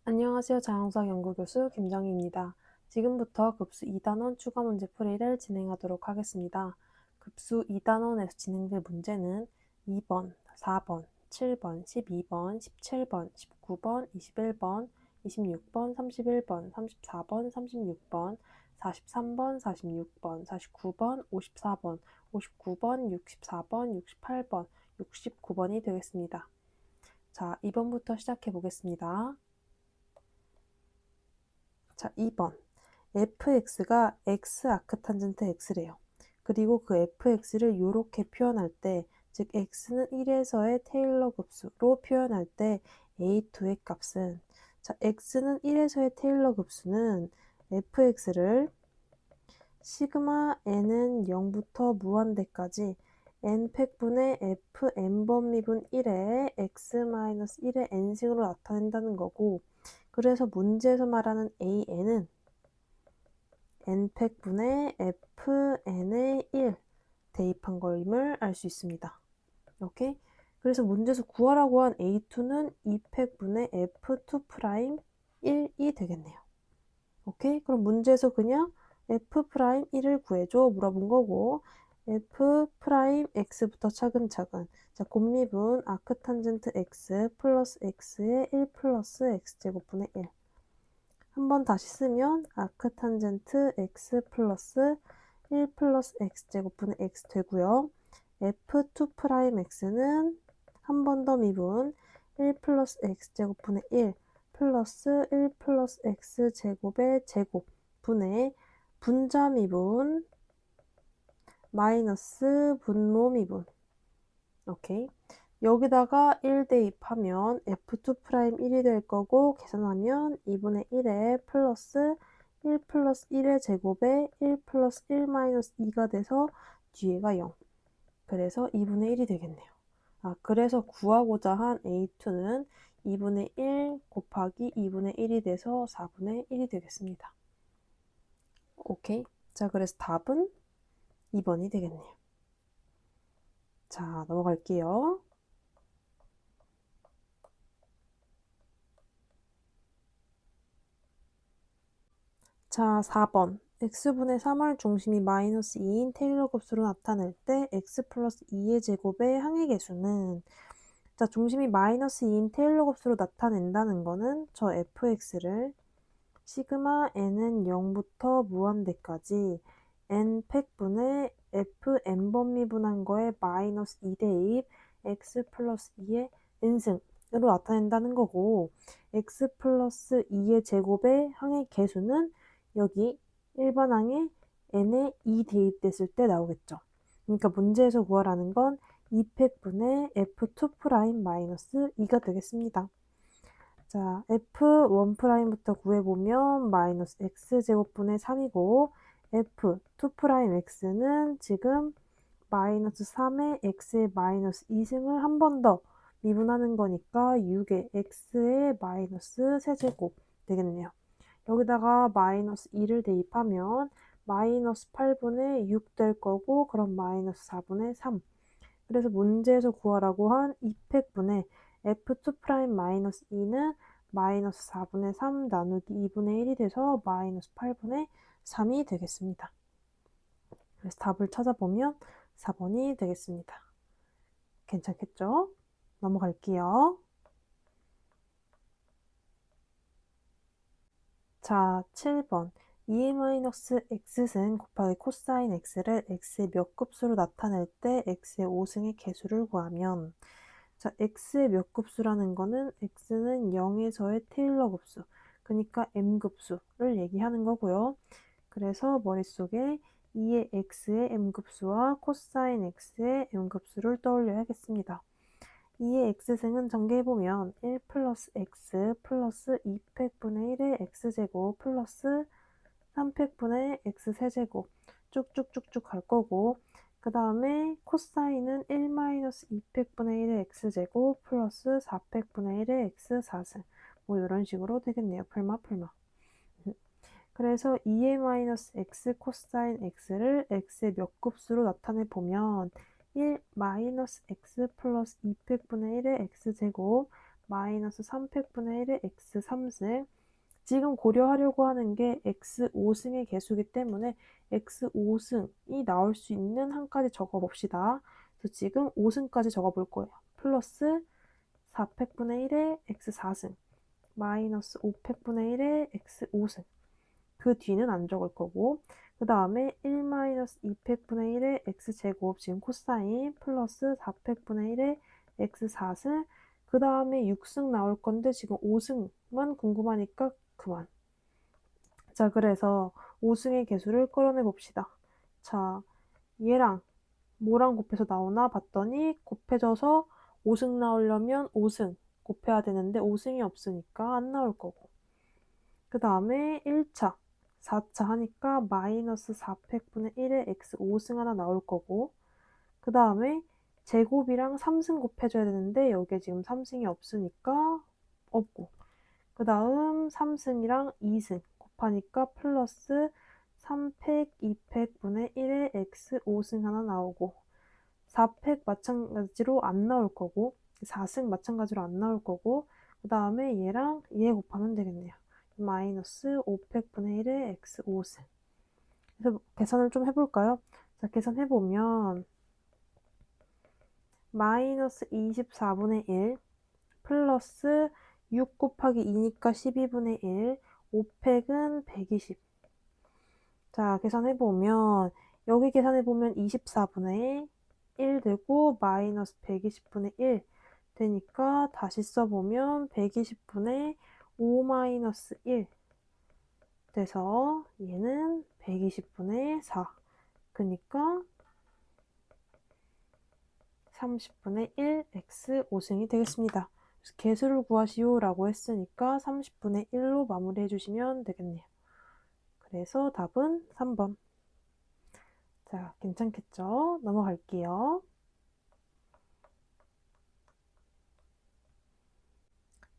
안녕하세요. 자연수학 연구교수 김정희입니다. 지금부터 급수 2단원 추가 문제 풀이를 진행하도록 하겠습니다. 급수 2단원에서 진행될 문제는 2번, 4번, 7번, 12번, 17번, 19번, 21번, 26번, 31번, 34번, 36번, 43번, 46번, 49번, 54번, 59번, 64번, 68번, 69번이 되겠습니다. 자, 2번부터 시작해 보겠습니다. 자, 2번. fx가 x 아크탄젠트 x래요. 그리고 그 fx를 이렇게 표현할 때, 즉 x는 1에서의 테일러 급수로 표현할 때 a2의 값은, 자, x는 1에서의 테일러 급수는 fx를 시그마 n은 0부터 무한대까지 n 팩분의 f n번 미분 1에 x-1의 n승으로 나타낸다는 거고, 그래서 문제에서 말하는 an은 n팩분의 fn의 1 대입한 거임을 알 수 있습니다. 오케이? 그래서 문제에서 구하라고 한 a2는 2팩분의 f2' 1이 되겠네요. 오케이? 그럼 문제에서 그냥 f'1을 구해줘 물어본 거고, f'x부터 차근차근. 자, 곱미분 아크탄젠트 x 플러스 x의 1 플러스 x제곱분의 1. 한번 다시 쓰면 아크탄젠트 x 플러스 1 플러스 x제곱분의 x 되고요. f2'x는 한 번 더 미분 1 플러스 x제곱분의 1 플러스 1 플러스 x제곱의 제곱분의 분자 미분 마이너스 분모 미분. 오케이. 여기다가 1 대입하면 f2'1이 될 거고, 계산하면 2분의 1에 플러스 1 플러스 1의 제곱에 1 플러스 1 마이너스 2가 돼서 뒤에가 0. 그래서 2분의 1이 되겠네요. 그래서 구하고자 한 a2는 2분의 1 곱하기 2분의 1이 돼서 4분의 1이 되겠습니다. 오케이. 자, 그래서 답은 2번이 되겠네요. 자, 넘어갈게요. 자, 4번. x분의 3을 중심이 마이너스 2인 테일러 곱수로 나타낼 때 x 플러스 2의 제곱의 항의 계수는, 자, 중심이 마이너스 2인 테일러 곱수로 나타낸다는 거는 저 fx를 시그마 n은 0부터 무한대까지 n 팩분의 f n번 미분한 거에 마이너스 2 대입 x 플러스 2의 n승으로 나타낸다는 거고, x 플러스 2의 제곱의 항의 계수는 여기 일반항에 n에 2 대입됐을 때 나오겠죠. 그러니까 문제에서 구하라는 건 2팩분의 f2' 마이너스 2가 되겠습니다. 자, f1'부터 구해보면 마이너스 x제곱분의 3이고, f2'x는 지금 마이너스 3의 x의 마이너스 2승을 한 번 더 미분하는 거니까 6의 x의 마이너스 세제곱 되겠네요. 여기다가 마이너스 2를 대입하면 마이너스 8분의 6 될 거고, 그럼 마이너스 4분의 3. 그래서 문제에서 구하라고 한 2팩분의 f2'-2는 마이너스 4분의 3 나누기 2분의 1이 돼서 마이너스 8분의 3이 되겠습니다. 그래서 답을 찾아보면 4번이 되겠습니다. 괜찮겠죠? 넘어갈게요. 자, 7번. 2a-x승 곱하기 코사인 x를 x의 몇 급수로 나타낼 때 x의 5승의 개수를 구하면, 자, x의 몇 급수라는 거는 x는 0에서의 테일러 급수, 그러니까 m급수를 얘기하는 거고요. 그래서 머릿속에 2의 x의 m급수와 코사인 x의 m급수를 떠올려야겠습니다. 2의 x승은 전개해보면 1 플러스 x 플러스 2팩분의 1의 x제곱 플러스 3팩분의 x세제곱 쭉쭉쭉쭉 갈 거고, 그 다음에 코사인은 1 마이너스 2팩분의 1의 x제곱 플러스 4팩분의 1의 x4승, 뭐 이런 식으로 되겠네요. 풀마. 그래서 2a 마이너스 x 코사인 x를 x의 몇 급수로 나타내 보면 1 마이너스 x 플러스 2팩분의 1의 x제곱 마이너스 3팩분의 1의 x 3승. 지금 고려하려고 하는 게 x 5승의 개수이기 때문에 x 5승이 나올 수 있는 한까지 적어봅시다. 그래서 지금 5승까지 적어볼 거예요. 플러스 4팩분의 1의 x 4승 마이너스 5팩분의 1의 x 5승. 그 뒤는 안 적을 거고, 그 다음에 1-2팩분의 1의 x제곱, 지금 코사인, 플러스 4팩분의 1의 x4승, 그 다음에 6승 나올 건데 지금 5승만 궁금하니까 그만. 자, 그래서 5승의 개수를 끌어내 봅시다. 자, 얘랑 뭐랑 곱해서 나오나 봤더니 곱해져서 5승 나오려면 5승 곱해야 되는데 5승이 없으니까 안 나올 거고, 그 다음에 1차 4차 하니까 마이너스 4팩분의 1의 x 5승 하나 나올 거고, 그 다음에 제곱이랑 3승 곱해줘야 되는데 여기에 지금 3승이 없으니까 없고, 그 다음 3승이랑 2승 곱하니까 플러스 3팩 2팩분의 1의 x 5승 하나 나오고, 4팩 마찬가지로 안 나올 거고, 4승 마찬가지로 안 나올 거고, 그 다음에 얘랑 얘 곱하면 되겠네요. 마이너스 5팩분의 1의 x 5승. 그래서 계산을 좀 해볼까요? 자, 계산해보면 마이너스 24분의 1 플러스 6 곱하기 2니까 12분의 1, 5팩은 120. 자, 계산해보면 여기 계산해보면 24분의 1 되고 마이너스 120분의 1 되니까 다시 써보면 120분의 5 마이너스 1 돼서 얘는 120분의 4. 그러니까 30분의 1 x 5승이 되겠습니다. 그래서 개수를 구하시오 라고 했으니까 30분의 1로 마무리해 주시면 되겠네요. 그래서 답은 3번. 자, 괜찮겠죠? 넘어갈게요.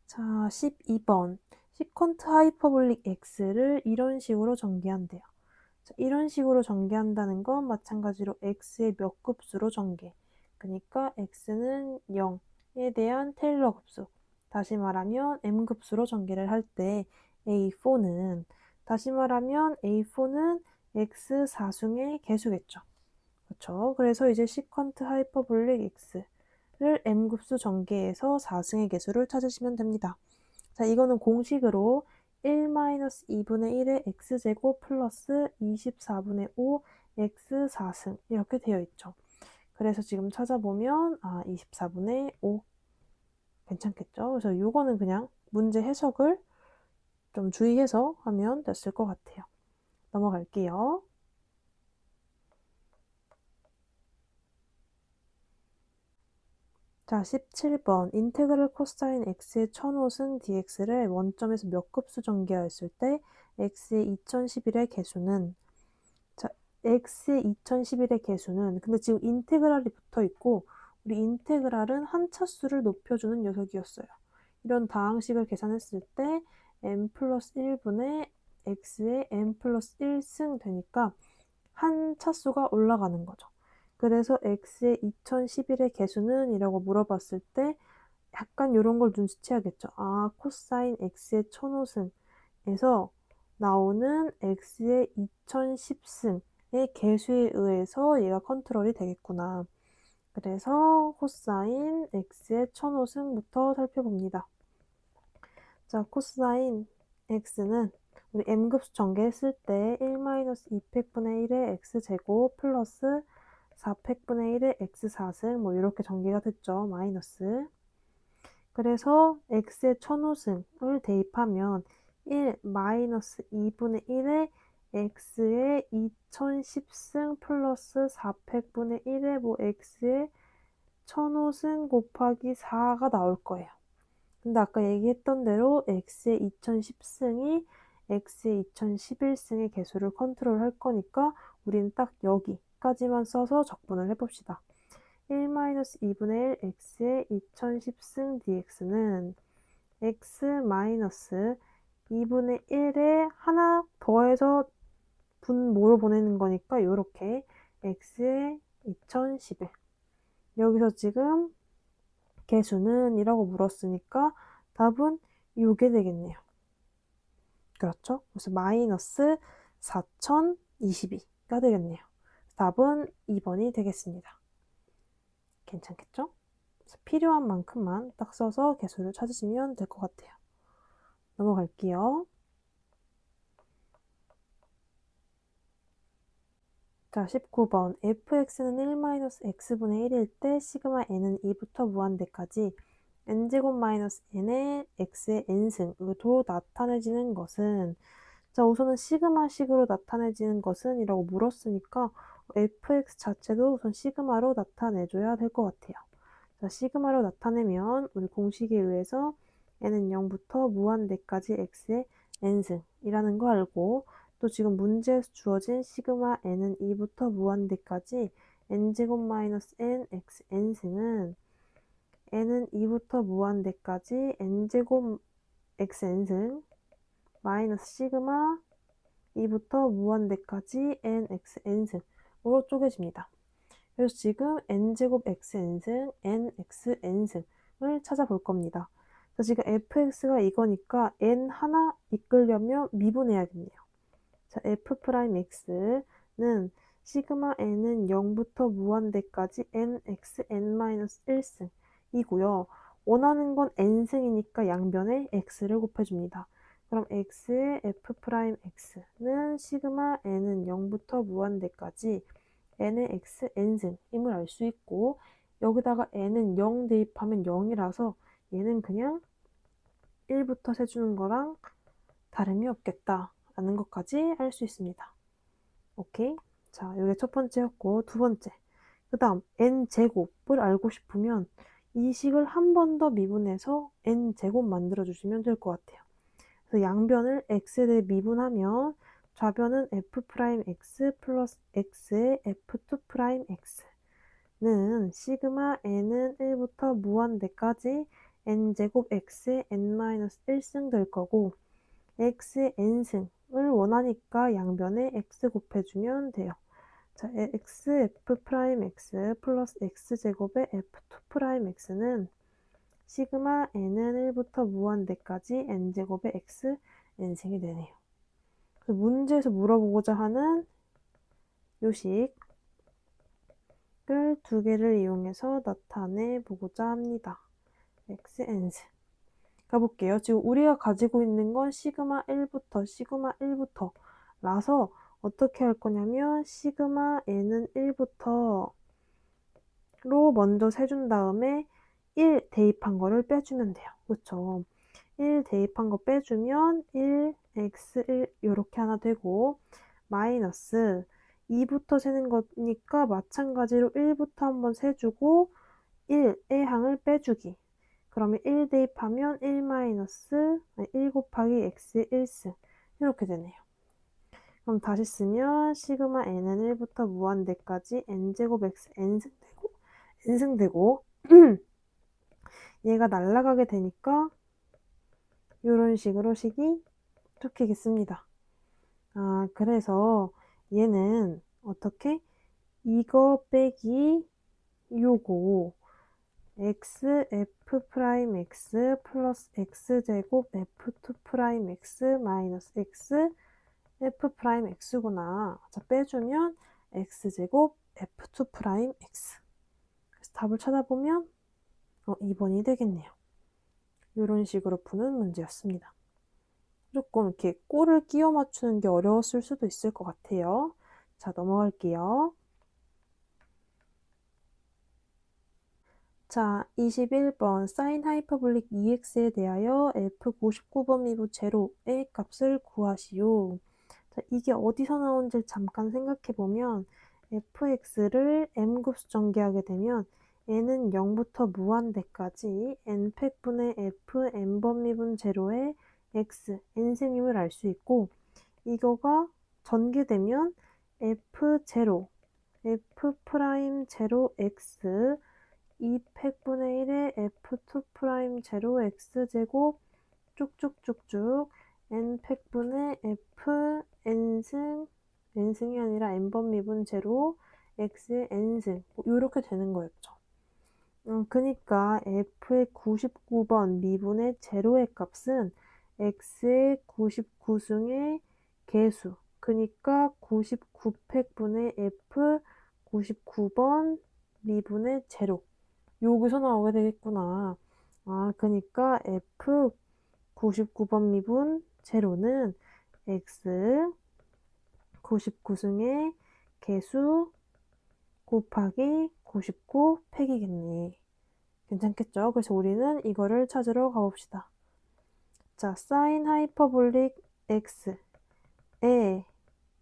자, 12번. 시컨트 하이퍼볼릭 x를 이런 식으로 전개한대요. 자, 이런 식으로 전개한다는 건 마찬가지로 x의 몇 급수로 전개. 그러니까 x는 0에 대한 테일러 급수. 다시 말하면 m급수로 전개를 할 때 a4는, 다시 말하면 a4는 x 4승의 개수겠죠. 그렇죠? 그래서 이제 시컨트 하이퍼볼릭 x를 m급수 전개해서 4승의 개수를 찾으시면 됩니다. 자, 이거는 공식으로 1-2분의 1의 x제곱 플러스 24분의 5 x 4승 이렇게 되어 있죠. 그래서 지금 찾아보면 24분의 5 괜찮겠죠? 그래서 이거는 그냥 문제 해석을 좀 주의해서 하면 됐을 것 같아요. 넘어갈게요. 자, 17번. 인테그랄 코사인 x의 1005승 dx를 원점에서 몇 급수 전개하였을 때 x의 2011의 개수는, 자, x의 2011의 개수는, 근데 지금 인테그랄이 붙어 있고 우리 인테그랄은 한 차수를 높여주는 녀석이었어요. 이런 다항식을 계산했을 때 n 플러스 1분의 x의 n 플러스 1승 되니까 한 차수가 올라가는 거죠. 그래서 x의 2011의 개수는 이라고 물어봤을 때 약간 이런 걸 눈치채야겠죠. 코사인 x의 1005승에서 나오는 x의 2010승의 개수에 의해서 얘가 컨트롤이 되겠구나. 그래서 코사인 x의 1005승부터 살펴봅니다. 자, 코사인 x는 우리 m급수 전개했을 때 1-2팩분의 1의 x제곱 플러스 4팩분의 1의 x4승 뭐 이렇게 전개가 됐죠. 마이너스. 그래서 x의 1005승을 대입하면 1-2분의 1의 x의 2010승 플러스 4팩분의 1의 뭐 x의 1005승 곱하기 4가 나올 거예요. 근데 아까 얘기했던 대로 x의 2010승이 x의 2011승의 개수를 컨트롤할 거니까 우리는 딱 여기까지만 써서 적분을 해봅시다. 1-2분의 1 x의 2010승 dx는 x-2분의 1에 하나 더해서 분모로 보내는 거니까 이렇게 x의 2011. 여기서 지금 개수는 이라고 물었으니까 답은 요게 되겠네요. 그렇죠? 그래서 마이너스 4022가 되겠네요. 답은 2번이 되겠습니다. 괜찮겠죠? 필요한 만큼만 딱 써서 개수를 찾으시면 될 것 같아요. 넘어갈게요. 자, 19번. fx는 1-x분의 1일 때 시그마 n은 2부터 무한대까지 n제곱 마이너스 n의 x의 n승으로 나타내지는 것은, 자, 우선은 시그마식으로 나타내지는 것은 이라고 물었으니까 fx 자체도 우선 시그마로 나타내줘야 될 것 같아요. 자, 시그마로 나타내면 우리 공식에 의해서 n은 0부터 무한대까지 x의 n승이라는 거 알고, 또 지금 문제에서 주어진 시그마 n은 2부터 무한대까지 n제곱 마이너스 n x n승은 n은 2부터 무한대까지 n제곱 x n승 마이너스 시그마 2부터 무한대까지 nx n승으로 쪼개집니다. 그래서 지금 n제곱 x n승, nx n승을 찾아볼 겁니다. 그래서 지금 fx가 이거니까 n 하나 이끌려면 미분해야겠네요. 자, f'x는 시그마 n은 0부터 무한대까지 nx n-1승이고요. 원하는 건 n승이니까 양변에 x를 곱해줍니다. 그럼 x의 f'x는 시그마 n은 0부터 무한대까지 n의 x n승임을 알 수 있고, 여기다가 n은 0 대입하면 0이라서 얘는 그냥 1부터 세주는 거랑 다름이 없겠다 라는 것까지 알 수 있습니다. 오케이? 자, 이게 첫 번째였고, 두 번째. 그 다음 n제곱을 알고 싶으면 이 식을 한 번 더 미분해서 n제곱 만들어주시면 될 것 같아요. 그래서 양변을 x에 대해 미분하면 좌변은 f'x 플러스 x의 f2'x는 시그마 n은 1부터 무한대까지 n제곱 x의 n-1승 될 거고, x의 n승을 원하니까 양변에 x 곱해주면 돼요. 자, x f'x 플러스 x제곱의 f2'x는 시그마 n은 1부터 무한대까지 n제곱의 x n승이 되네요. 문제에서 물어보고자 하는 요식을 두 개를 이용해서 나타내 보고자 합니다. x n승 가볼게요. 지금 우리가 가지고 있는 건 시그마 1부터 라서 어떻게 할 거냐면 시그마 n은 1부터로 먼저 세준 다음에 1 대입한 거를 빼주면 돼요. 그렇죠? 1 대입한 거 빼주면 1, x1 이렇게 하나 되고, 마이너스 2부터 세는 거니까 마찬가지로 1부터 한번 세주고 1의 항을 빼주기. 그러면 1 대입하면 1 곱하기 x의 1승 이렇게 되네요. 그럼 다시 쓰면 시그마 n은 1부터 무한대까지 n제곱 x n승 되고 얘가 날아가게 되니까 이런 식으로 식이 쫓기겠습니다. 그래서 얘는 어떻게? 이거 빼기 요거 x f'x 플러스 x제곱 f2'x 마이너스 x f'x구나. 자, 빼주면 x제곱 f2'x. 그래서 답을 찾아보면 2번이 되겠네요. 이런 식으로 푸는 문제였습니다. 조금 이렇게 꼴을 끼워 맞추는 게 어려웠을 수도 있을 것 같아요. 자, 넘어갈게요. 자, 21번 사인 하이퍼볼릭 2x에 대하여 f99번 미분 제로의 값을 구하시오. 자, 이게 어디서 나온지 잠깐 생각해보면 fx를 m급수 전개하게 되면 n은 0부터 무한대까지 n팩분의 f n번 미분 제로의 x n승임을 알 수 있고, 이거가 전개되면 f0 f'0 x 2팩분의 1의 f2' 제로 x제곱 쭉쭉쭉쭉 n팩분의 f n승 n승이 아니라 n번 미분 제로 x의 n승 이렇게 되는 거였죠. 그니까 f의 99번 미분의 제로의 값은 x의 99승의 개수. 그니까 99팩분의 f 99번 미분의 제로. 여기서 나오게 되겠구나. 그니까 f 99번 미분 제로는 x 99승의 개수 곱하기 99 팩이겠네. 괜찮겠죠? 그래서 우리는 이거를 찾으러 가봅시다. 자, 사인 하이퍼볼릭 x의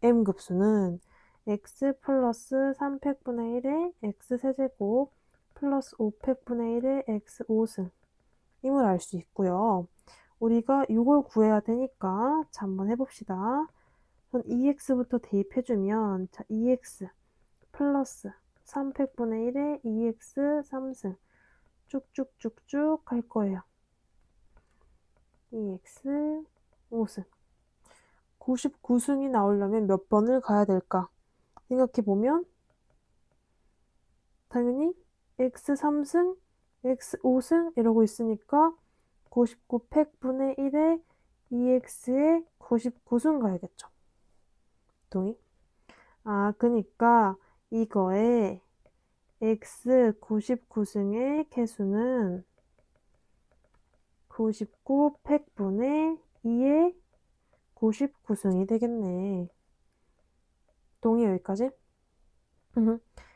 m급수는 x 플러스 3팩분의 1의 x 세제곱 플러스 5팩분의 1의 x 5승 임을 알 수 있고요. 우리가 이걸 구해야 되니까 자, 한번 해봅시다. 전 2x부터 대입해주면 자, 2x 플러스 3팩분의 1의 2x 3승 쭉쭉쭉쭉 갈 거예요. 2x 5승 99승이 나오려면 몇 번을 가야 될까? 생각해보면 당연히 x 3승, x 5승 이러고 있으니까 99팩분의 1에 2x의 99승 가야겠죠. 동의? 그니까 이거에 x 99승의 개수는 99팩분의 2의 99승이 되겠네. 동의 여기까지?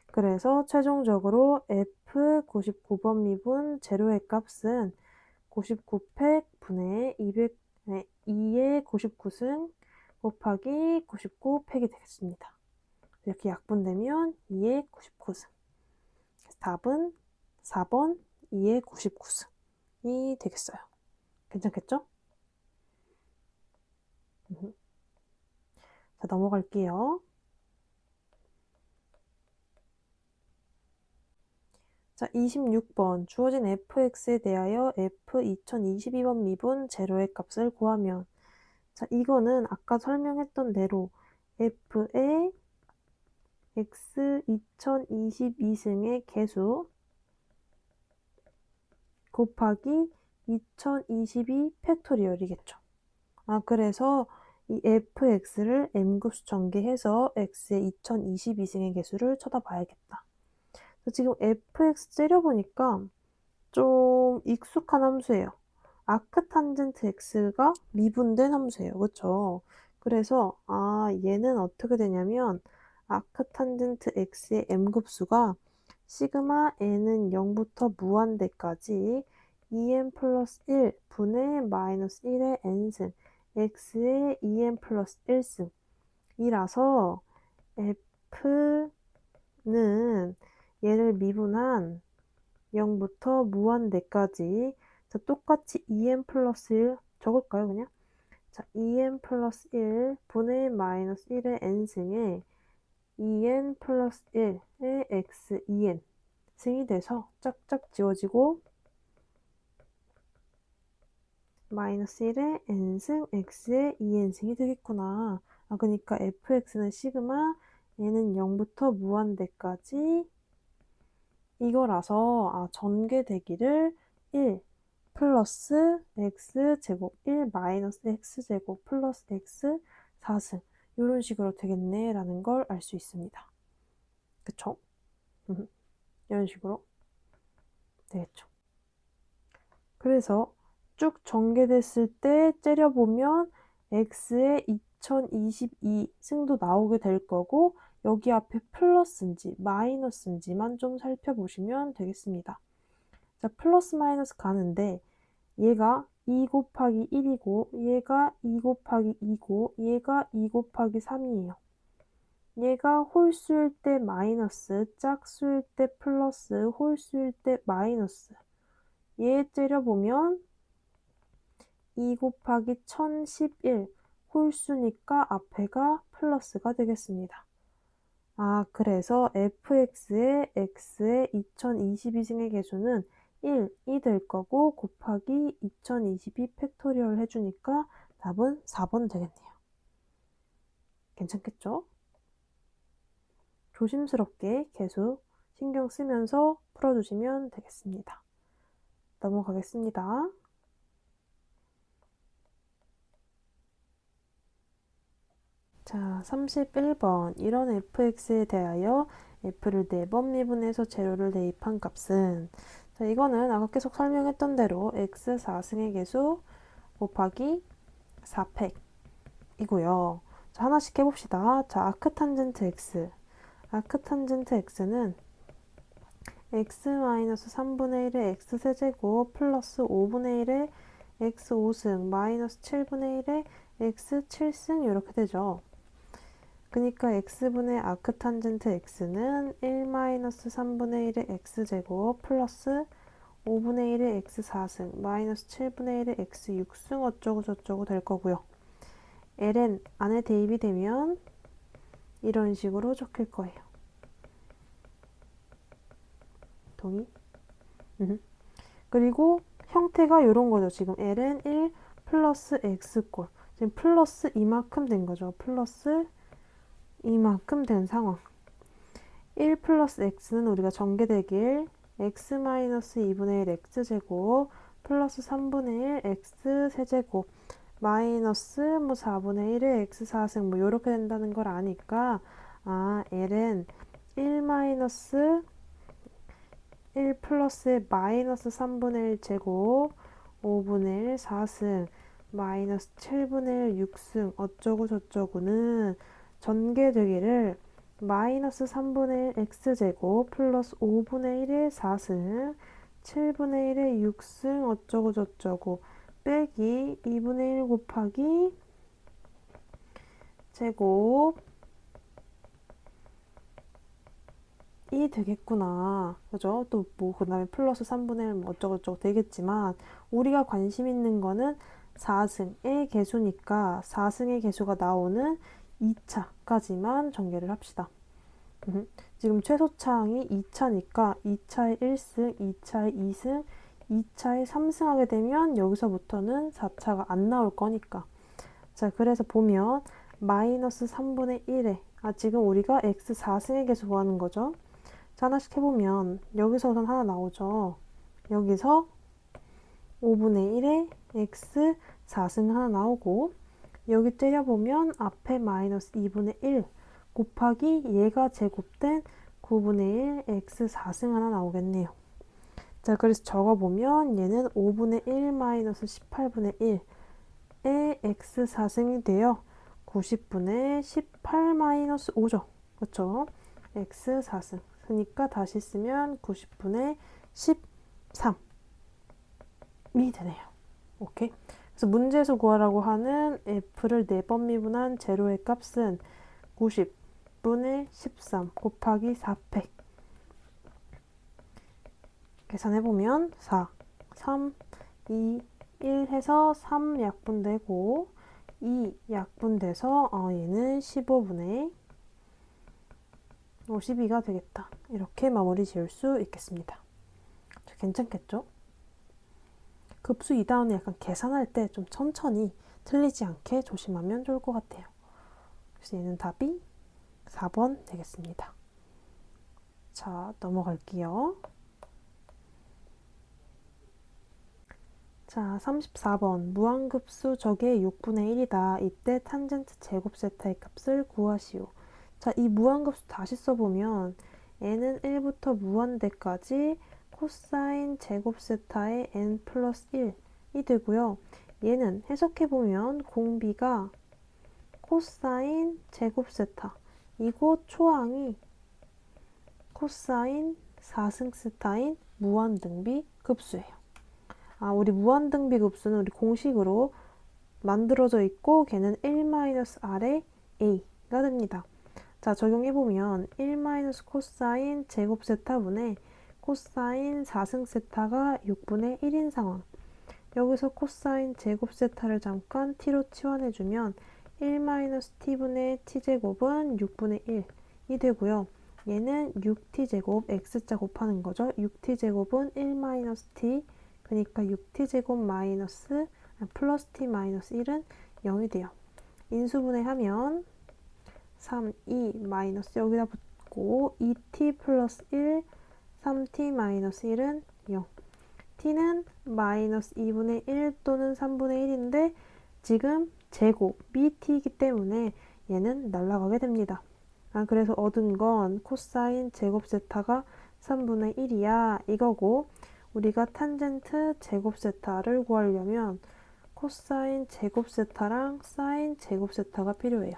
그래서 최종적으로 F 99번 미분 제로의 값은 99팩 분의 2의 99승 곱하기 99팩이 되겠습니다. 이렇게 약분되면 2의 99승. 답은 4번 2의 99승이 되겠어요. 괜찮겠죠? 자, 넘어갈게요. 자, 26번 주어진 fx에 대하여 f 2022번 미분 제로의 값을 구하면 자, 이거는 아까 설명했던 대로 f의 x 2022승의 개수 곱하기 2022 팩토리얼이겠죠. 그래서 이 fx를 m급수 전개해서 x의 2022승의 개수를 쳐다봐야겠다. 지금 fx 째려보니까 좀 익숙한 함수예요. 아크탄젠트 x가 미분된 함수예요. 그쵸? 그래서 얘는 어떻게 되냐면 아크탄젠트 x의 m급수가 시그마 n은 0부터 무한대까지 2n 플러스 1 분의 마이너스 1의 n승 x의 2n 플러스 1승 이라서 f는 얘를 미분한 0부터 무한대까지 자, 똑같이 2n 플러스 1 적을까요 그냥? 자, 2n 플러스 1 분의 마이너스 1의 n승에 2n 플러스 1의 x 2n 승이 돼서 짝짝 지워지고 마이너스 1의 n승 x의 2n승이 되겠구나. 그러니까 fx는 시그마 n은 0부터 무한대까지 이거라서 전개되기를 1 플러스 x제곱 1 마이너스 x제곱 플러스 x 4승 이런 식으로 되겠네 라는 걸 알 수 있습니다. 그쵸? 이런 식으로 되겠죠. 그래서 쭉 전개됐을 때 째려보면 x의 2022승도 나오게 될 거고 여기 앞에 플러스인지 마이너스인지만 좀 살펴보시면 되겠습니다. 자, 플러스 마이너스 가는데 얘가 2 곱하기 1이고 얘가 2 곱하기 2고 얘가 2 곱하기 3이에요. 얘가 홀수일 때 마이너스, 짝수일 때 플러스, 홀수일 때 마이너스. 얘 째려보면 2 곱하기 1011 홀수니까 앞에가 플러스가 되겠습니다. 그래서 fx의 x의 2022승의 개수는 1이 될 거고 곱하기 2022 팩토리얼 해주니까 답은 4번 되겠네요. 괜찮겠죠? 조심스럽게 계속 신경 쓰면서 풀어주시면 되겠습니다. 넘어가겠습니다. 자, 31번. 이런 fx에 대하여 f를 4번 미분해서 제로를 대입한 값은, 자, 이거는 아까 계속 설명했던 대로 x 4승의 개수 곱하기 4팩이고요. 자, 하나씩 해봅시다. 자, 아크탄젠트 x. 아크탄젠트 x는 x-3분의 1의 x세제곱 플러스 5분의 1의 x5승 마이너스 7분의 1의 x7승 이렇게 되죠. 그러니까 x분의 아크탄젠트 x는 1-3분의 1의 x제곱 플러스 5분의 1의 x4승 마이너스 7분의 1의 x6승 어쩌고 저쩌고 될 거고요. ln 안에 대입이 되면 이런 식으로 적힐 거예요. 동의? 그리고 형태가 이런 거죠. 지금 ln 1 플러스 x꼴. 지금 플러스 이만큼 된 거죠. 플러스 이만큼 된 상황. 1 플러스 x는 우리가 전개되길 x 마이너스 2분의 1 x제곱 플러스 3분의 1 x 세제곱 마이너스 뭐 4분의 1의 x 4승 뭐 이렇게 된다는 걸 아니까 ln 1 마이너스 1 플러스의 마이너스 3분의 1 제곱 5분의 1 4승 마이너스 7분의 1 6승 어쩌고 저쩌고는 전개되기를 마이너스 3분의 1 x제곱 플러스 5분의 1의 4승 7분의 1의 6승 어쩌고 저쩌고 빼기 2분의 1 곱하기 제곱 이 되겠구나. 그죠? 또 뭐 그 다음에 플러스 3분의 1 뭐 어쩌고저쩌고 되겠지만 우리가 관심 있는 거는 4승의 개수니까 4승의 개수가 나오는 2차까지만 전개를 합시다. 지금 최소차항이 2차니까 2차의 1승, 2차의 2승, 2차의 3승 하게 되면 여기서부터는 4차가 안 나올 거니까. 자, 그래서 보면 마이너스 3분의 1에 지금 우리가 x 4승의 개수 구하는 거죠. 자, 하나씩 해보면 여기서 우선 하나 나오죠. 여기서 5분의 1에 x 4승 하나 나오고 여기 때려보면 앞에 마이너스 2분의 1 곱하기 얘가 제곱된 9분의 1 x 4승 하나 나오겠네요. 자, 그래서 적어보면 얘는 5분의 1 마이너스 18분의 1의 x 4승이 되어 90분의 18 마이너스 5죠. 그렇죠? x 4승. 그러니까 다시 쓰면 90분의 13이 되네요. 오케이. 그래서 문제에서 구하라고 하는 f를 4번 미분한 제로의 값은 90분의 13 곱하기 4팩. 계산해보면 4, 3, 2, 1 해서 3 약분되고 2 약분돼서 얘는 15분의 52가 되겠다. 이렇게 마무리 지을 수 있겠습니다. 괜찮겠죠? 급수 2단원은 약간 계산할 때 좀 천천히 틀리지 않게 조심하면 좋을 것 같아요. 그래서 얘는 답이 4번 되겠습니다. 자, 넘어갈게요. 자, 34번. 무한급수 적의 6분의 1이다. 이때 탄젠트 제곱 세타의 값을 구하시오. 자, 이 무한급수 다시 써보면 n은 1부터 무한대까지 코사인 제곱 세타의 n 플러스 1이 되고요. 얘는 해석해보면 공비가 코사인 제곱 세타, 이곳 초항이 코사인 4승 세타인 무한등비 급수예요. 우리 무한등비 급수는 우리 공식으로 만들어져 있고 걔는 1-r의 a가 됩니다. 자, 적용해보면 1 코사인 제곱 세타분의 코사인 4승 세타가 6분의 1인 상황. 여기서 코사인 제곱 세타를 잠깐 t로 치환해주면 1-t분의 t제곱은 6분의 1이 되고요. 얘는 6t제곱 x자 곱하는 거죠. 6t제곱은 1-t 그러니까 6t제곱 마이너스 플러스 t 마이너스 1은 0이 돼요. 인수분해하면 3, 2 마이너스 여기다 있고 2t 플러스 1, 3t 마이너스 1은 0. t는 마이너스 2분의 1 또는 3분의 1인데 지금 제곱이 t이기 때문에 얘는 날아가게 됩니다. 그래서 얻은 건 코사인 제곱 세타가 3분의 1이야 이거고, 우리가 탄젠트 제곱 세타를 구하려면 코사인 제곱 세타랑 사인 제곱 세타가 필요해요.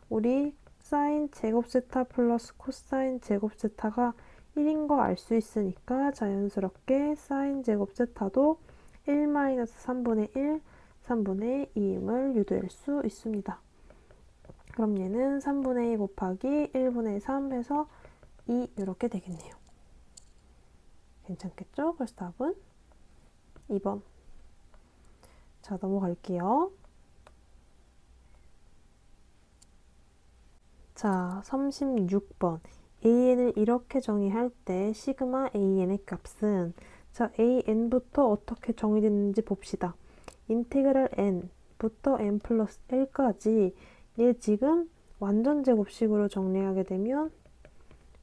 우리 사인 제곱 세타 플러스 코사인 제곱 세타가 1인 거 알 수 있으니까 자연스럽게 사인 제곱 세타도 1-3분의 1, 3분의 2임을 유도할 수 있습니다. 그럼 얘는 3분의 2 곱하기 1분의 3 해서 2 이렇게 되겠네요. 괜찮겠죠? 그래서 답은 2번. 자, 넘어갈게요. 자, 36번. an을 이렇게 정의할 때 시그마 an의 값은, 자, an부터 어떻게 정의됐는지 봅시다. 인테그랄 n부터 n 플러스 1까지 얘 지금 완전 제곱식으로 정리하게 되면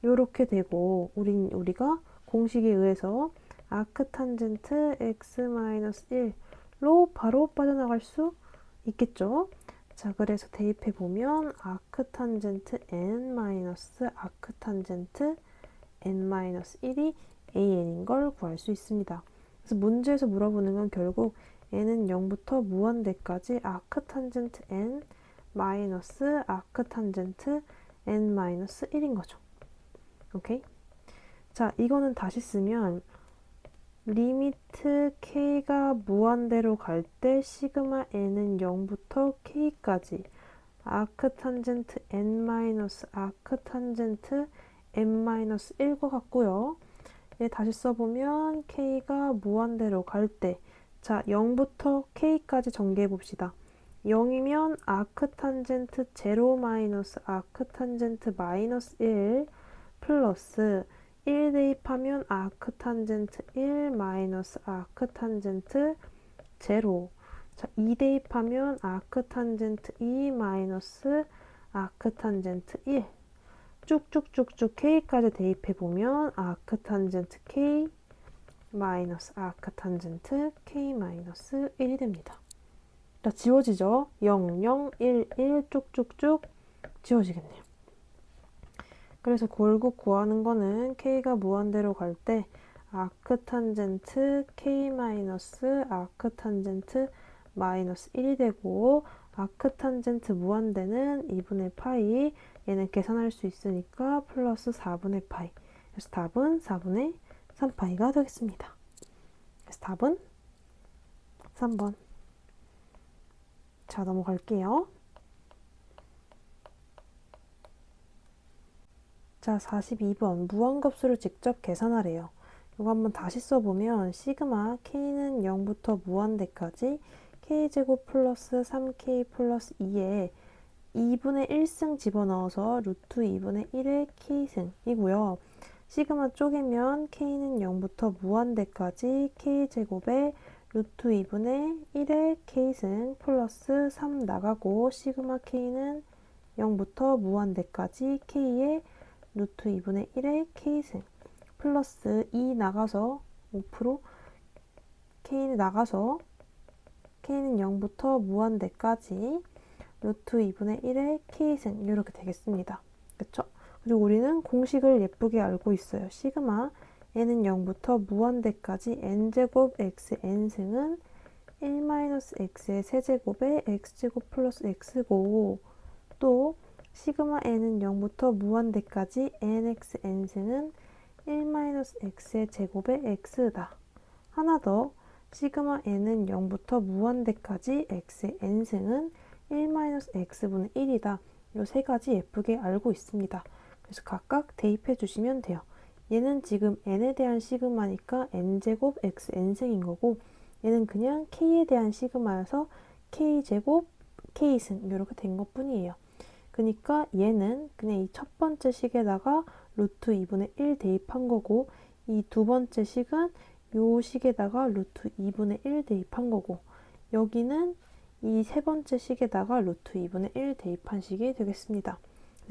이렇게 되고, 우리가 공식에 의해서 아크탄젠트 x-1로 바로 빠져나갈 수 있겠죠. 자, 그래서 대입해보면 아크탄젠트 n 마이너스 아크탄젠트 n-1이 an인 걸 구할 수 있습니다. 그래서 문제에서 물어보는 건 결국 n은 0부터 무한대까지 아크탄젠트 n 마이너스 아크탄젠트 n-1인 거죠. 오케이? 자, 이거는 다시 쓰면 리미트 k가 무한대로 갈 때 시그마 n은 0부터 k까지 아크탄젠트 n 마이너스 아크탄젠트 n-1과 같고요. 얘 다시 써보면 k가 무한대로 갈 때, 자, 0부터 k까지 전개해 봅시다. 0이면 아크탄젠트 0 마이너스 아크탄젠트 마이너스 1 플러스 1 대입하면 아크탄젠트 1 마이너스 아크탄젠트 0. 자, 2 대입하면 아크탄젠트 2 마이너스 아크탄젠트 1. 쭉쭉쭉쭉 k까지 대입해보면 아크탄젠트 k 마이너스 아크탄젠트 k 마이너스 1이 됩니다. 자, 지워지죠? 0, 0, 1, 1 쭉쭉쭉 지워지겠네요. 그래서 결국 구하는 거는 k가 무한대로 갈 때 아크탄젠트 k 마이너스 아크탄젠트 마이너스 1이 되고, 아크탄젠트 무한대는 2분의 파이, 얘는 계산할 수 있으니까 플러스 4분의 파이. 그래서 답은 4분의 3파이가 되겠습니다. 그래서 답은 3번. 자, 넘어갈게요. 자, 42번. 무한급수를 직접 계산하래요. 이거 한번 다시 써보면 시그마 k는 0부터 무한대까지 k제곱 플러스 3k 플러스 2에 2분의 1승 집어넣어서 루트 2분의 1의 k승이고요. 시그마 쪼개면 k는 0부터 무한대까지 k제곱에 루트 2분의 1의 k승 플러스 3 나가고, 시그마 k는 0부터 무한대까지 k의 루트 2분의 1의 k승 플러스 2 나가서 5% k는 나가서 k는 0부터 무한대까지 루트 2분의 1의 k승 이렇게 되겠습니다. 그쵸? 그리고 우리는 공식을 예쁘게 알고 있어요. 시그마 n은 0부터 무한대까지 n제곱 x n승은 1-x의 세제곱에 x제곱 플러스 x고, 또 시그마 n은 0부터 무한대까지 nx n승은 1-x의 제곱에 x다. 하나 더, 시그마 n은 0부터 무한대까지 x의 n승은 1-x분의 1이다. 이 세 가지 예쁘게 알고 있습니다. 그래서 각각 대입해 주시면 돼요. 얘는 지금 n에 대한 시그마니까 n제곱 x n승인 거고, 얘는 그냥 k에 대한 시그마여서 k제곱 k승 이렇게 된 것 뿐이에요. 그러니까 얘는 그냥 이 첫 번째 식에다가 루트 2분의 1 대입한 거고, 이 두 번째 식은 요 식에다가 루트 2분의 1 대입한 거고, 여기는 이 세 번째 식에다가 루트 2분의 1 대입한 식이 되겠습니다.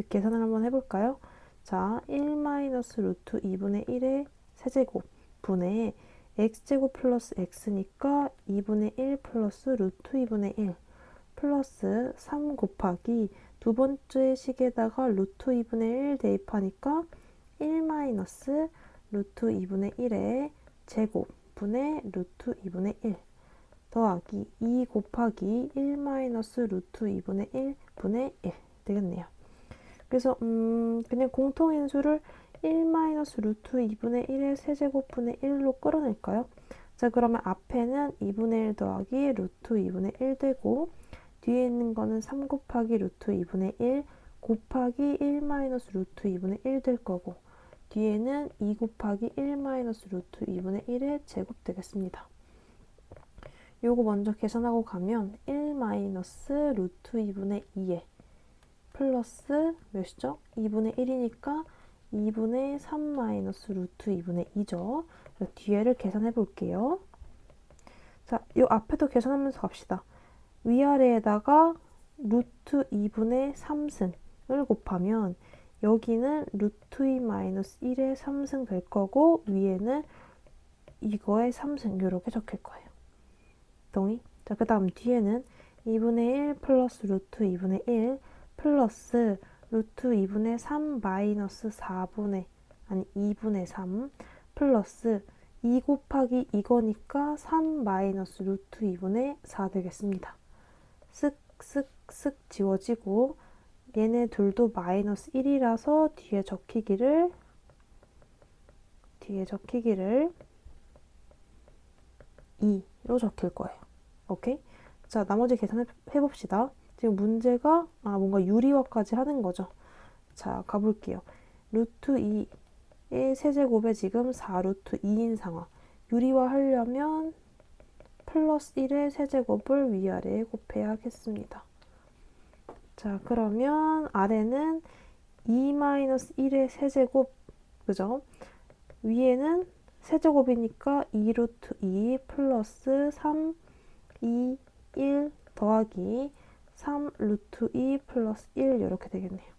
계산을 한번 해볼까요? 자, 1 마이너스 루트 2분의 1의 세제곱 분의 x제곱 플러스 x니까 2분의 1 플러스 루트 2분의 1 플러스 3 곱하기 두 번째 식에다가 루트 2분의 1 대입하니까 1 마이너스 루트 2분의 1의 제곱 분의 루트 2분의 1 더하기 2 곱하기 1 마이너스 루트 2분의 1 분의 1 되겠네요. 그래서 그냥 공통인수를 1 마이너스 루트 2분의 1의 세제곱분의 1로 끌어낼까요? 자, 그러면 앞에는 2분의 1 더하기 루트 2분의 1 되고 뒤에 있는 거는 3 곱하기 루트 2분의 1 곱하기 1 마이너스 루트 2분의 1 될 거고 뒤에는 2 곱하기 1 마이너스 루트 2분의 1의 제곱 되겠습니다. 요거 먼저 계산하고 가면 1 마이너스 루트 2분의 2에 플러스 몇이죠? 2분의 1이니까 2분의 3 마이너스 루트 2분의 2죠. 뒤에를 계산해 볼게요. 자, 요 앞에도 계산하면서 갑시다. 위아래에다가 루트 2분의 3승을 곱하면 여기는 루트 2 마이너스 1의 3승 될 거고 위에는 이거의 3승 이렇게 적힐 거예요. 동의? 자, 그 다음 뒤에는 2분의 1 플러스 루트 2분의 1 플러스 루트 2분의 3 마이너스 2분의 3 플러스 2 곱하기 이거니까 3 마이너스 루트 2분의 4 되겠습니다. 쓱쓱쓱 지워지고 얘네 둘도 마이너스 1이라서 뒤에 적히기를 2로 적힐 거예요. 오케이? 자, 나머지 계산해 봅시다. 지금 문제가 뭔가 유리화까지 하는 거죠. 자, 가볼게요. 루트 2의 세제곱에 지금 4 루트 2인 상황. 유리화 하려면 플러스 1의 세제곱을 위아래에 곱해야 하겠습니다. 자, 그러면 아래는 2 마이너스 1의 세제곱, 그죠? 위에는 세제곱이니까 2 루트 2 플러스 3, 2, 1 더하기 3 루트 2 플러스 1 이렇게 되겠네요.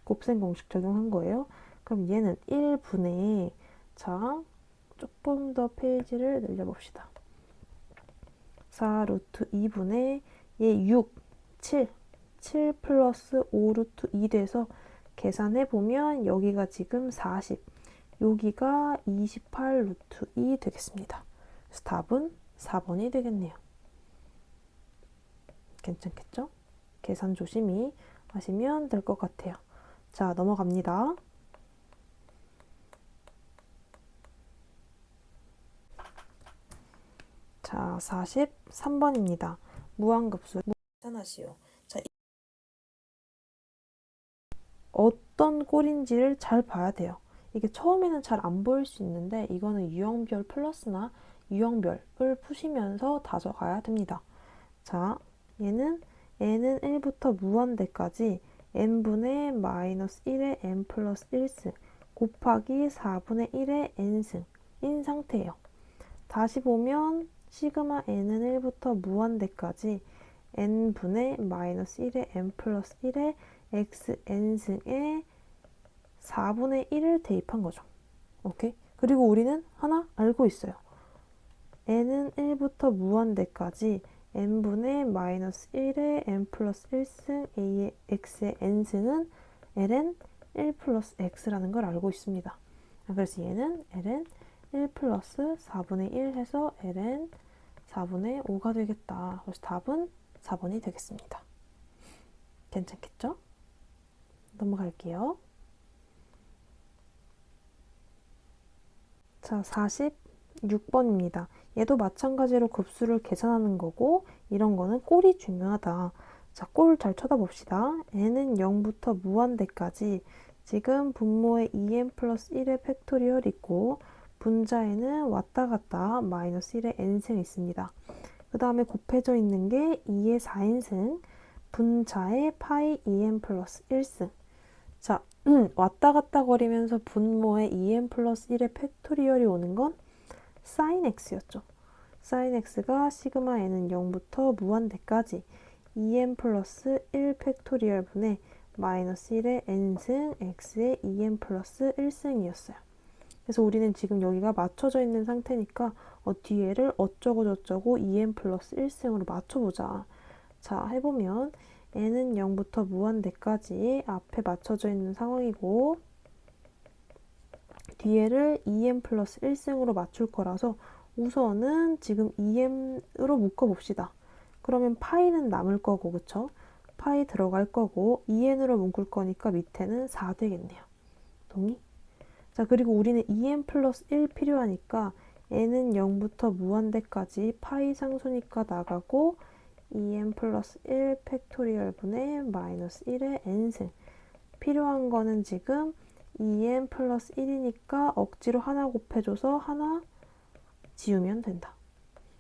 곱셈 공식 적용한 거예요. 그럼 얘는 1분의 자, 조금 더 페이지를 늘려봅시다. 4 루트 2분의 얘 6, 7 플러스 5 루트 2 돼서 계산해보면 여기가 지금 40, 여기가 28 루트 2 되겠습니다. 그래서 답은 4번이 되겠네요. 괜찮겠죠? 계산 조심히 하시면 될 것 같아요. 자, 넘어갑니다. 자, 43번입니다. 무한급수 계산하시오. 자, 어떤 꼴인지를 잘 봐야 돼요. 이게 처음에는 잘 안 보일 수 있는데 이거는 유형별 플러스나 유형별을 푸시면서 다져가야 됩니다. 자, 얘는 n은 1부터 무한대까지 n분의 마이너스 1의 n 플러스 1승 곱하기 4분의 1의 n승인 상태예요. 다시 보면 시그마 n은 1부터 무한대까지 n분의 마이너스 1의 n 플러스 1의 xn승에 4분의 1을 대입한 거죠. 오케이? 그리고 우리는 하나 알고 있어요. n은 1부터 무한대까지 n분의 마이너스 1의 n 플러스 1승 a의 x의 n승은 ln 1 플러스 x라는 걸 알고 있습니다. 그래서 얘는 ln 1 플러스 4분의 1 해서 ln 4분의 5가 되겠다. 그래서 답은 4번이 되겠습니다. 괜찮겠죠? 넘어갈게요. 자, 46번입니다. 얘도 마찬가지로 급수를 계산하는 거고 이런 거는 꼴이 중요하다. 자, 꼴 잘 쳐다봅시다. n은 0부터 무한대까지 지금 분모에 2n 플러스 1의 팩토리얼 있고 분자에는 왔다 갔다 마이너스 1의 n승 있습니다. 그 다음에 곱해져 있는 게 2의 4n승 분자에 파이 2n 플러스 1승. 자, 왔다 갔다 거리면서 분모에 2n 플러스 1의 팩토리얼이 오는 건 sin x였죠. sin x가 시그마 n은 0부터 무한대까지 2n 플러스 1 팩토리얼 분의 마이너스 1의 n승 x의 2n 플러스 1승이었어요. 그래서 우리는 지금 여기가 맞춰져 있는 상태니까 뒤에를 어쩌고 저쩌고 2n 플러스 1승으로 맞춰보자. 자, 해보면 n은 0부터 무한대까지 앞에 맞춰져 있는 상황이고 뒤에를 2n 플러스 1승으로 맞출 거라서 우선은 지금 2n으로 묶어봅시다. 그러면 파이는 남을 거고, 그쵸? 파이 들어갈 거고 2n으로 묶을 거니까 밑에는 4 되겠네요. 동의? 자, 그리고 우리는 2n 플러스 1 필요하니까 n은 0부터 무한대까지 파이 상수니까 나가고 2n 플러스 1 팩토리얼 분의 마이너스 1의 n승. 필요한 거는 지금 2n 플러스 1이니까 억지로 하나 곱해줘서 하나 지우면 된다.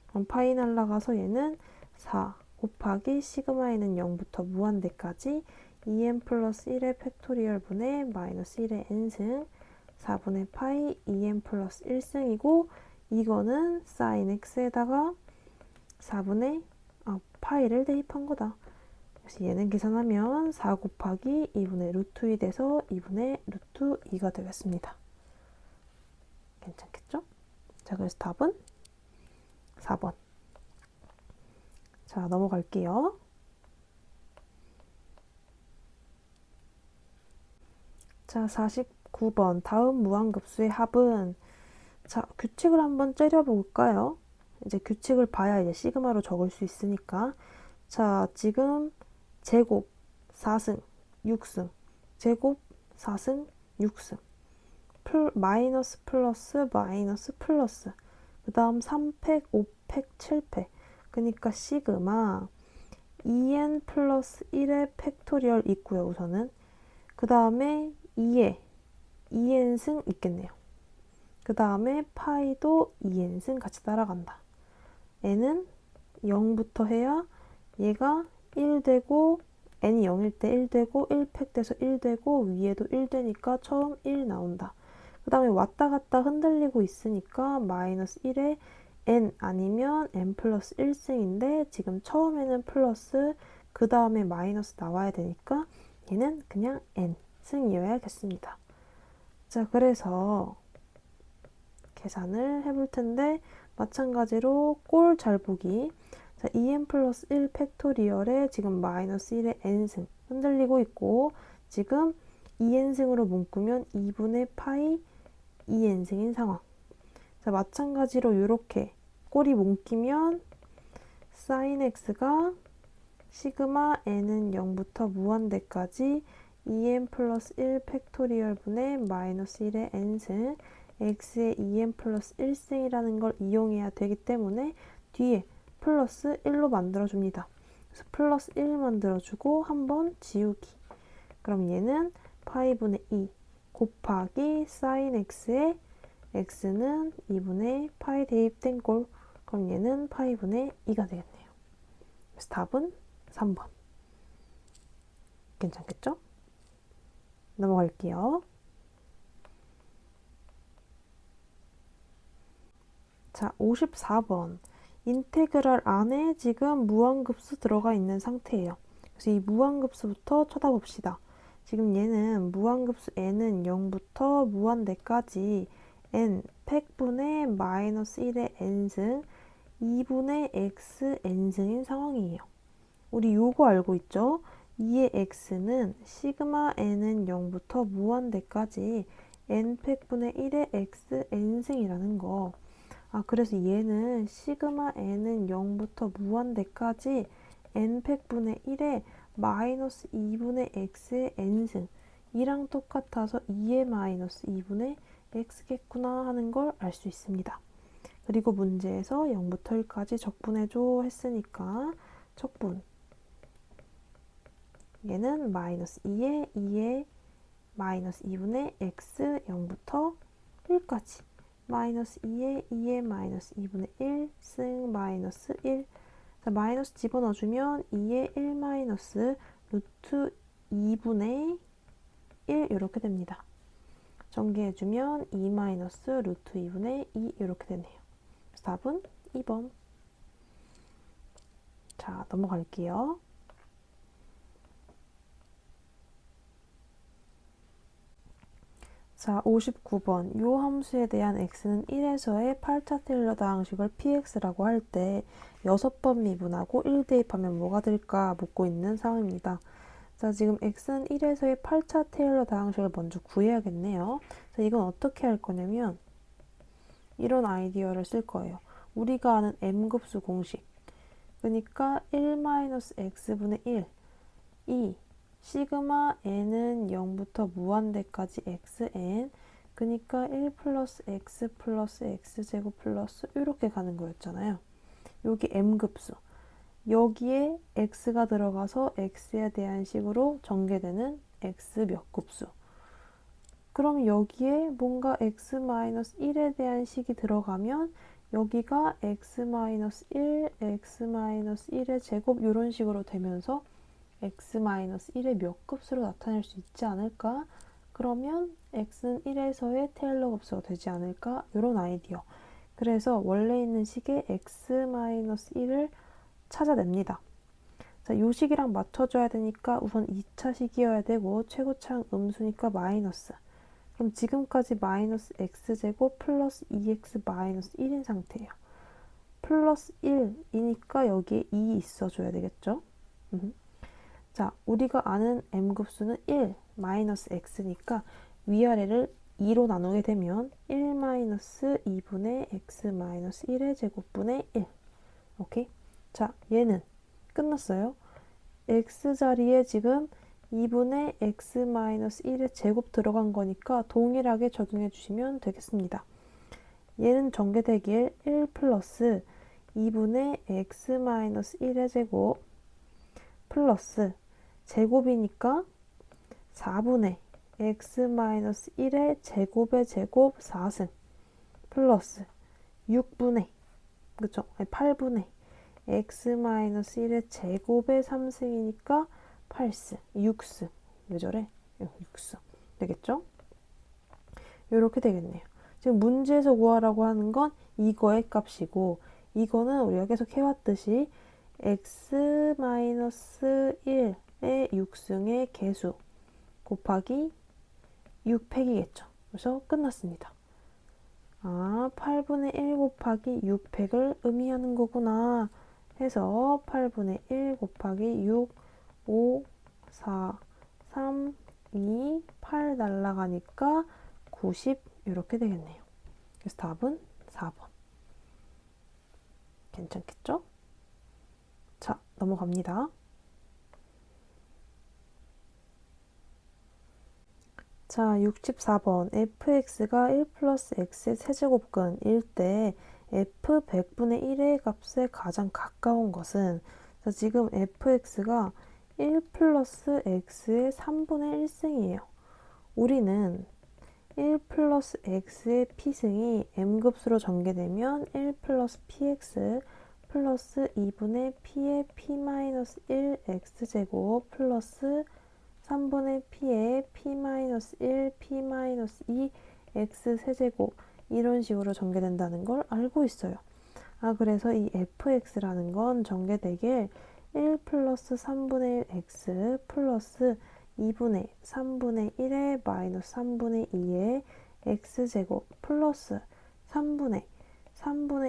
그럼 파이 날라가서 얘는 4 곱하기 시그마에는 0부터 무한대까지 2n 플러스 1의 팩토리얼 분의 마이너스 1의 n승 4분의 파이 2n 플러스 1승이고 이거는 sin x에다가 4분의 파이를 대입한 거다. 그래서 얘는 계산하면 4 곱하기 2분의 루트 2 돼서 2분의 루트 2가 되겠습니다. 괜찮겠죠? 자, 그래서 답은 4번. 자, 넘어갈게요. 자, 49번. 다음 무한급수의 합은 자, 규칙을 한번 째려볼까요? 이제 규칙을 봐야 이제 시그마로 적을 수 있으니까. 자, 지금 제곱 4승 6승 제곱 4승 6승 마이너스 플러스 마이너스 플러스 그 다음 3팩 5팩 7팩 그러니까 시그마 2n 플러스 1의 팩토리얼 있고요. 우선은 그 다음에 2에 2n승 있겠네요. 그 다음에 파이도 2n승 같이 따라간다. n은 0부터 해야 얘가 1 되고 n이 0일 때 1 되고 1팩 돼서 1 되고 위에도 1 되니까 처음 1 나온다. 그 다음에 왔다 갔다 흔들리고 있으니까 마이너스 1에 n 아니면 n 플러스 1승인데 지금 처음에는 플러스 그 다음에 마이너스 나와야 되니까 얘는 그냥 n승이어야겠습니다. 자, 그래서 계산을 해볼 텐데 마찬가지로 꼴 잘 보기. 자, 2n 플러스 1 팩토리얼에 지금 마이너스 1의 n승 흔들리고 있고 지금 2n승으로 묶으면 2분의 파이 2n승인 상황. 자, 마찬가지로 이렇게 꼴이 묶이면 sin x가 시그마 n은 0부터 무한대까지 2n 플러스 1 팩토리얼 분의 마이너스 1의 n승 x의 2n 플러스 1승이라는 걸 이용해야 되기 때문에 뒤에 플러스 1로 만들어줍니다. 그래서 플러스 1 만들어주고 한번 지우기. 그럼 얘는 파이분의 2 곱하기 sin x의 x는 2분의 파이 대입된 꼴. 그럼 얘는 파이분의 2가 되겠네요. 그래서 답은 3번. 괜찮겠죠? 넘어갈게요. 자, 54번. 인테그랄 안에 지금 무한급수 들어가 있는 상태예요. 그래서 이 무한급수부터 쳐다봅시다. 지금 얘는 무한급수 n은 0부터 무한대까지 n 팩분의 마이너스 1의 n승 2분의 x n승인 상황이에요. 우리 요거 알고 있죠? 2의 x는 시그마 n은 0부터 무한대까지 n 팩분의 1의 x n승이라는 거. 그래서 얘는 시그마 n은 0부터 무한대까지 n팩분의 1에 마이너스 2분의 x의 n승 이랑 똑같아서 2의 마이너스 2분의 x겠구나 하는 걸 알 수 있습니다. 그리고 문제에서 0부터 1까지 적분해줘 했으니까 적분 얘는 마이너스 2의 마이너스 2분의 x 0부터 1까지 마이너스 2의 마이너스 2분의 1 승 마이너스 1 자, 마이너스 집어넣어주면 2의 1 마이너스 루트 2분의 1 이렇게 됩니다. 전개해주면 2 마이너스 루트 2분의 2 이렇게 되네요. 그래서 답은 2번. 자, 넘어갈게요. 자, 59번. 요 함수에 대한 x는 1에서의 8차 테일러 다항식을 px라고 할 때 6번 미분하고 1 대입하면 뭐가 될까 묻고 있는 상황입니다. 자, 지금 x는 1에서의 8차 테일러 다항식을 먼저 구해야겠네요. 자, 이건 어떻게 할 거냐면 이런 아이디어를 쓸 거예요. 우리가 아는 m급수 공식. 그러니까 1-x분의 1, 이 시그마 n은 0부터 무한대까지 xn, 그러니까 1 플러스 x 플러스 x제곱 플러스 이렇게 가는 거였잖아요. 여기 m급수. 여기에 x가 들어가서 x에 대한 식으로 전개되는 x 몇 급수. 그럼 여기에 뭔가 x-1에 대한 식이 들어가면 여기가 x-1, x-1의 제곱 이런 식으로 되면서 x-1의 몇 급수로 나타낼 수 있지 않을까? 그러면 x는 1에서의 테일러 급수가 되지 않을까? 이런 아이디어. 그래서 원래 있는 식의 x-1을 찾아냅니다. 자, 요 식이랑 맞춰줘야 되니까 우선 2차 식이어야 되고 최고차항 음수니까 마이너스. 그럼 지금까지 마이너스 x제곱 플러스 2x 마이너스 1인 상태예요. 플러스 1이니까 여기에 2 있어줘야 되겠죠? 자, 우리가 아는 m급수는 1 마이너스 x니까 위아래를 2로 나누게 되면 1 마이너스 2분의 x 마이너스 1의 제곱분의 1. 오케이? 자, 얘는 끝났어요. x 자리에 지금 2분의 x 마이너스 1의 제곱 들어간 거니까 동일하게 적용해 주시면 되겠습니다. 얘는 전개되길 1 플러스 2분의 x 마이너스 1의 제곱 플러스 제곱이니까 4분의 x-1의 제곱의 제곱 4승 플러스 6분의 그쵸? 8분의 x-1의 제곱의 3승이니까 8승 6승 왜 저래? 6승 되겠죠? 이렇게 되겠네요. 지금 문제에서 구하라고 하는 건 이거의 값이고 이거는 우리가 계속 해왔듯이 x-1의 6승의 개수 곱하기 6팩이겠죠. 그래서 끝났습니다. 아, 8분의 1 곱하기 6팩을 의미하는 거구나 해서 8분의 1 곱하기 6, 5, 4, 3, 2, 8 날라가니까 90 이렇게 되겠네요. 그래서 답은 4번. 괜찮겠죠? 자, 넘어갑니다. 자, 64번. fx가 1 플러스 x의 세제곱근일 때 f 100분의 1의 값에 가장 가까운 것은 자, 지금 fx가 1 플러스 x의 3분의 1승이에요. 우리는 1 플러스 x의 p승이 m급수로 전개되면 1 플러스 px 플러스 2분의 p의 p-1 x제곱 플러스 3분의 p의 p-1 p-2 x 세제곱 이런 식으로 전개된다는 걸 알고 있어요. 아, 그래서 이 fx라는 건 전개되길 1 플러스 3분의 1 x 플러스 2분의 3분의 1의 마이너스 3분의 2의 x제곱 플러스 3분의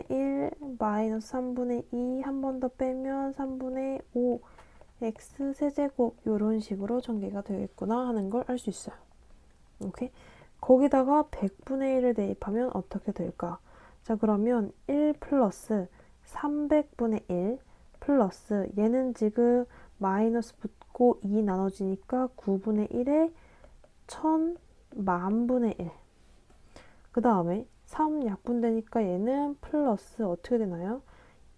1 마이너스 3분의 2 한 번 더 빼면 3분의 5 x 세제곱 이런 식으로 전개가 되겠구나 하는 걸 알 수 있어요. 오케이? 거기다가 100분의 1을 대입하면 어떻게 될까? 자, 그러면 1 플러스 300분의 1 플러스 얘는 지금 마이너스 붙고 2 나눠지니까 9분의 1에 1000 만분의 1. 그 다음에 3 약분되니까 얘는 플러스 어떻게 되나요?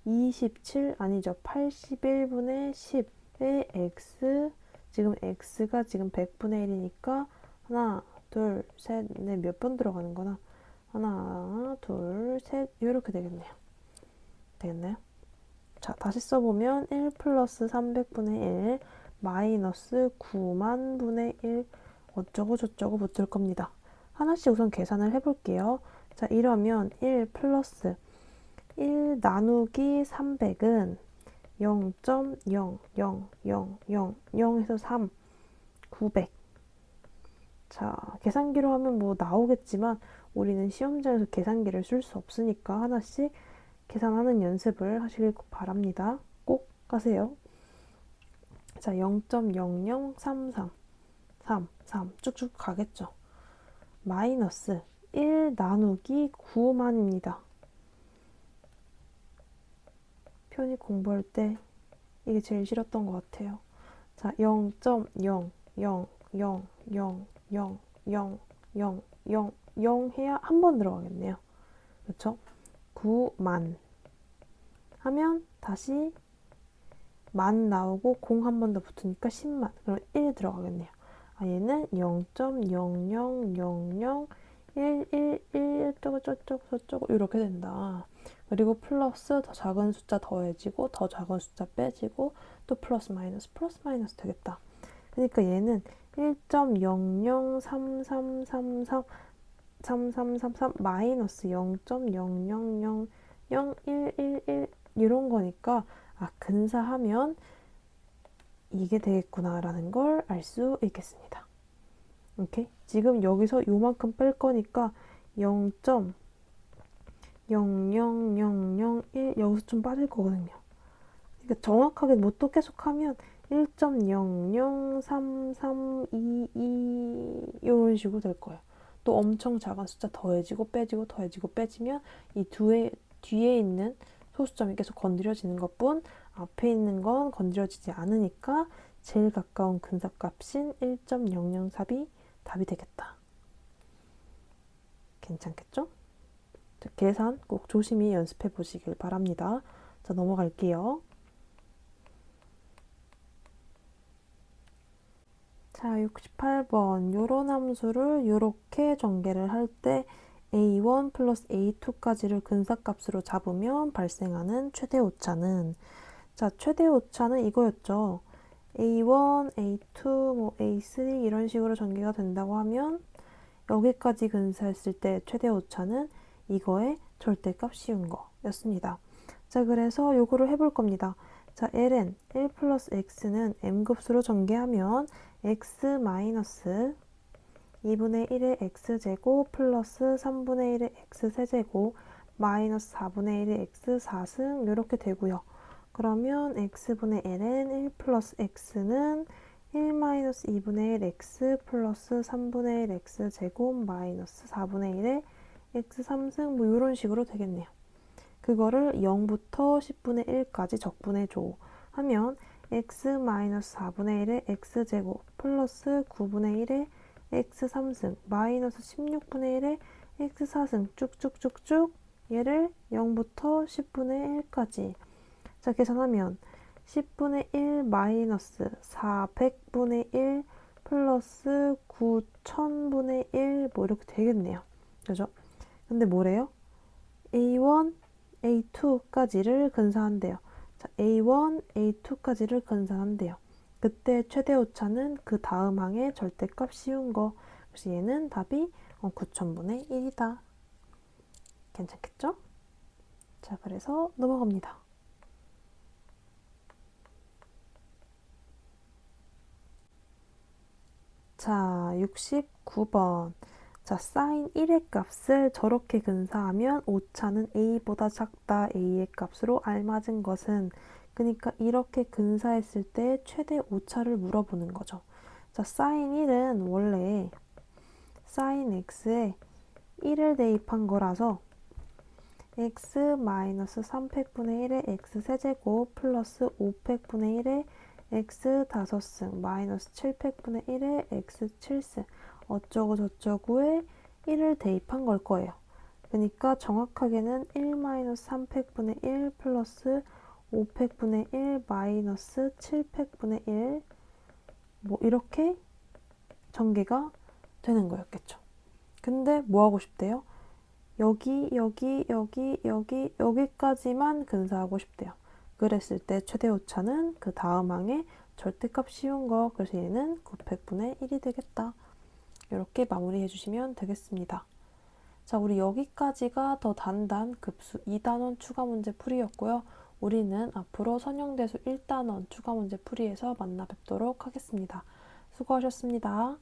27 아니죠. 81분의 10의 x 지금 x가 지금 100분의 1이니까 하나 둘 셋 넷 몇 번 들어가는 거나 하나 둘 셋 이렇게 되겠네요. 되겠나요? 자, 다시 써보면 1 플러스 300분의 1 마이너스 9만분의 1 어쩌고 저쩌고 붙을 겁니다. 하나씩 우선 계산을 해볼게요. 자, 이러면 1 플러스 1 나누기 300은 0.00000에서 3, 900. 자, 계산기로 하면 뭐 나오겠지만 우리는 시험장에서 계산기를 쓸 수 없으니까 하나씩 계산하는 연습을 하시길 바랍니다. 꼭 하세요. 자, 0.00333 쭉쭉 가겠죠. 마이너스 1 나누기 9만입니다. 편입 공부할 때 이게 제일 싫었던 것 같아요. 자, 0.000000000 해야 한 번 들어가겠네요. 그렇죠? 9만 하면 다시 만 나오고 0 한 번 더 붙으니까 10만. 그럼 1 들어가겠네요. 아, 얘는 0.0000111 저쩌고 이렇게 된다. 그리고 플러스 더 작은 숫자 더해지고 더 작은 숫자 빼지고 또 플러스 마이너스 되겠다. 그러니까 얘는 1.003333 마이너스 0.00001111 이런 거니까 아, 근사하면 이게 되겠구나라는 걸 알 수 있겠습니다. 오케이? 지금 여기서 요만큼 뺄 거니까 0.00001 여기서 좀 빠질 거거든요. 그러니까 정확하게 뭐 또 계속하면 1.003322 이런 식으로 될 거예요. 또 엄청 작은 숫자 더해지고 빼지고 더해지고 빼지면 이 뒤에 있는 소수점이 계속 건드려지는 것뿐 앞에 있는 건 건드려지지 않으니까 제일 가까운 근사값인 1.004이 답이 되겠다. 괜찮겠죠? 자, 계산 꼭 조심히 연습해 보시길 바랍니다. 자, 넘어갈게요. 자, 68번. 요런 함수를 이렇게 전개를 할 때 a1 플러스 a2까지를 근사값으로 잡으면 발생하는 최대 오차는 자, 최대 오차는 이거였죠. a1, a2, 뭐 a3 이런 식으로 전개가 된다고 하면 여기까지 근사했을 때 최대 오차는 이거의 절대값 씌운 거였습니다. 자, 그래서 요거를 해볼 겁니다. 자, ln 1 플러스 x는 m급수로 전개하면 x 마이너스 2분의 1의 x제곱 플러스 3분의 1의 x세제곱 마이너스 4분의 1의 x4승 이렇게 되고요. 그러면 x분의 ln 1 플러스 x는 1 마이너스 2분의 1 x 플러스 3분의 1 x제곱 마이너스 4분의 1의 x3승 뭐 이런 식으로 되겠네요. 그거를 0부터 10분의 1까지 적분해줘 하면 x 마이너스 4분의 1의 x제곱 플러스 9분의 1의 x3승 마이너스 16분의 1의 x4승 쭉쭉쭉쭉 얘를 0부터 10분의 1까지 자, 계산하면 10분의 1 마이너스 400분의 1 플러스 9000분의 1 뭐 이렇게 되겠네요. 그죠? 근데 뭐래요? A1, A2까지를 근사한대요. 자, A1, A2까지를 근사한대요. 그때 최대 오차는 그 다음 항의 절대값 씌운 거. 그래서 얘는 답이 9000분의 1이다. 괜찮겠죠? 자, 그래서 넘어갑니다. 자, 69번. 자, 사인 1의 값을 저렇게 근사하면 오차는 a보다 작다. a의 값으로 알맞은 것은 그러니까 이렇게 근사했을 때 최대 오차를 물어보는 거죠. 자, 사인 1은 원래 사인 x에 1을 대입한 거라서 x 마이너스 300분의 1의 x 세제곱 플러스 500분의 1의 x 5승 마이너스 700분의 1의 x 7승 어쩌고 저쩌고에 1을 대입한 걸 거예요. 그러니까 정확하게는 1 마이너스 300분의 1 플러스 500분의 1 마이너스 700분의 1 뭐 이렇게 전개가 되는 거였겠죠. 근데 뭐 하고 싶대요? 여기까지만 근사하고 싶대요. 그랬을 때 최대 오차는 그 다음 항의 절대값 씌운 거. 그래서 얘는 900분의 1이 되겠다. 이렇게 마무리해 주시면 되겠습니다. 자, 우리 여기까지가 더 단단 급수 2단원 추가 문제 풀이였고요. 우리는 앞으로 선형대수 1단원 추가 문제 풀이에서 만나 뵙도록 하겠습니다. 수고하셨습니다.